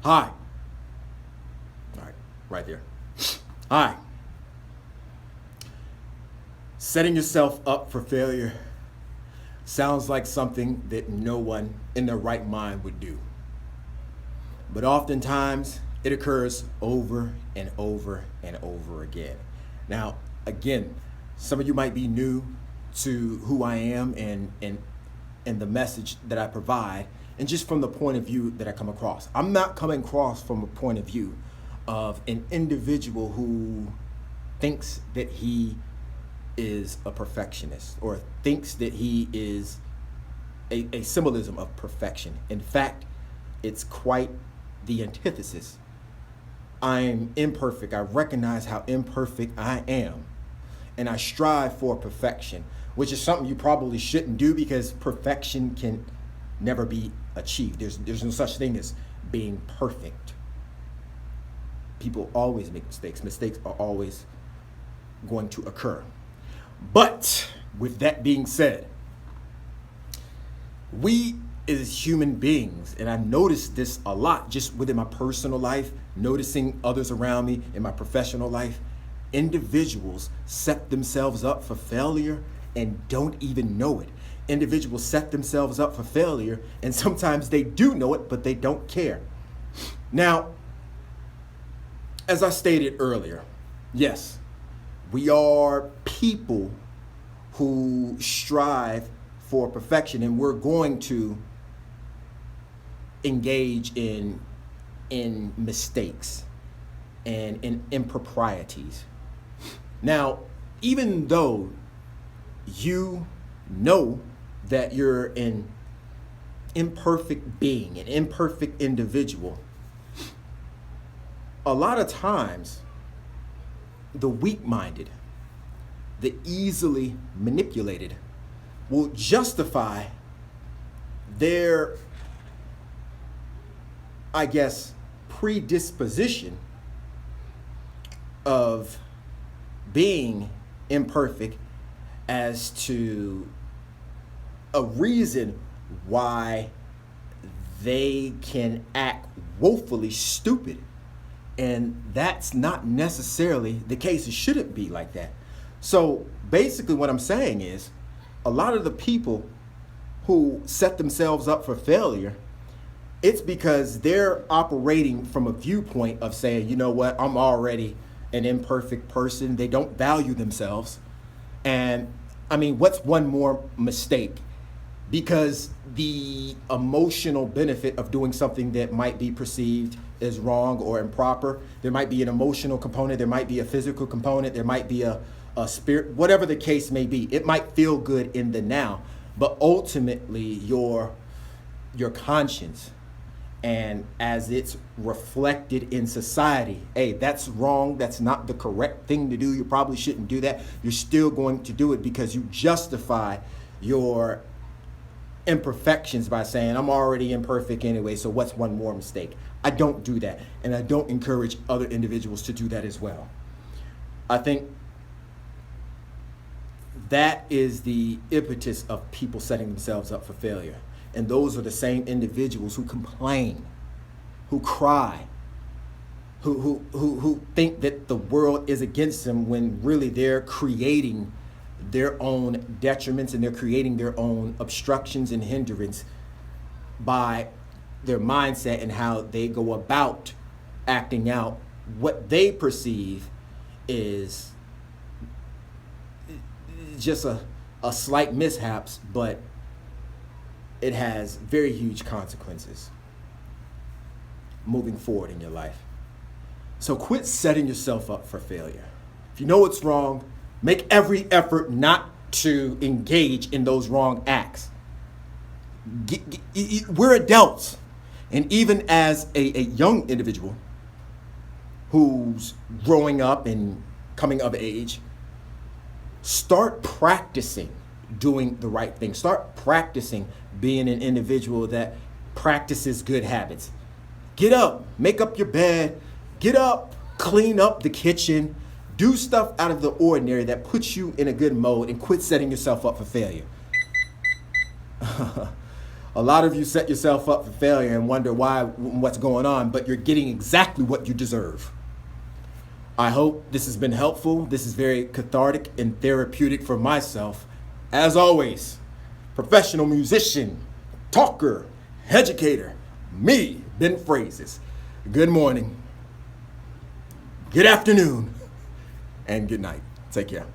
Hi. All right, right there. Hi. Setting yourself up for failure sounds like something that no one in their right mind would do. But oftentimes it occurs over and over and over again. Now, again, some of you might be new to who I am and the message that I provide, and just from the point of view that I come across. I'm not coming across from a point of view of an individual who thinks that he is a perfectionist or thinks that he is a symbolism of perfection. In fact, it's quite the antithesis. I'm imperfect. I recognize how imperfect I am, and I strive for perfection, which is something you probably shouldn't do because perfection can never be achieved. There's no such thing as being perfect. People always make mistakes. Mistakes are always going to occur. But with that being said, we as human beings, and I noticed this a lot just within my personal life, noticing others around me in my professional life, individuals set themselves up for failure and don't even know it. Individuals set themselves up for failure, and sometimes they do know it, but they don't care. Now, as I stated earlier, yes, we are people who strive for perfection, and we're going to engage in mistakes and in improprieties. Now, even though you know that you're an imperfect being, an imperfect individual, a lot of times the weak-minded, the easily manipulated will justify their, I guess, predisposition of being imperfect as to a reason why they can act woefully stupid. And that's not necessarily the case. It shouldn't be like that. So basically what I'm saying is a lot of the people who set themselves up for failure, it's because they're operating from a viewpoint of saying, you know what, I'm already an imperfect person. They don't value themselves. And I mean, what's one more mistake? Because the emotional benefit of doing something that might be perceived as wrong or improper, there might be an emotional component, there might be a physical component, there might be a spirit, whatever the case may be. It might feel good in the now, but ultimately your conscience, and as it's reflected in society, hey, that's wrong, that's not the correct thing to do, you probably shouldn't do that, you're still going to do it because you justify your imperfections by saying, I'm already imperfect anyway, so what's one more mistake? I don't do that, and I don't encourage other individuals to do that as well. I think that is the impetus of people setting themselves up for failure. And those are the same individuals who complain, who cry, who think that the world is against them when really they're creating their own detriments and they're creating their own obstructions and hindrance by their mindset and how they go about acting out what they perceive is just a slight mishaps, but it has very huge consequences moving forward in your life. So quit setting yourself up for failure. If you know it's wrong, make every effort not to engage in those wrong acts. We're adults. And even as a young individual who's growing up and coming of age, start practicing doing the right thing. Start practicing being an individual that practices good habits. Get up, make up your bed, get up, clean up the kitchen, do stuff out of the ordinary that puts you in a good mode, and quit setting yourself up for failure. A lot of you set yourself up for failure and wonder what's going on, but you're getting exactly what you deserve. I hope this has been helpful. This is very cathartic and therapeutic for myself. As always, professional musician, talker, educator, me, Ben Phrases. Good morning, good afternoon, and good night. Take care.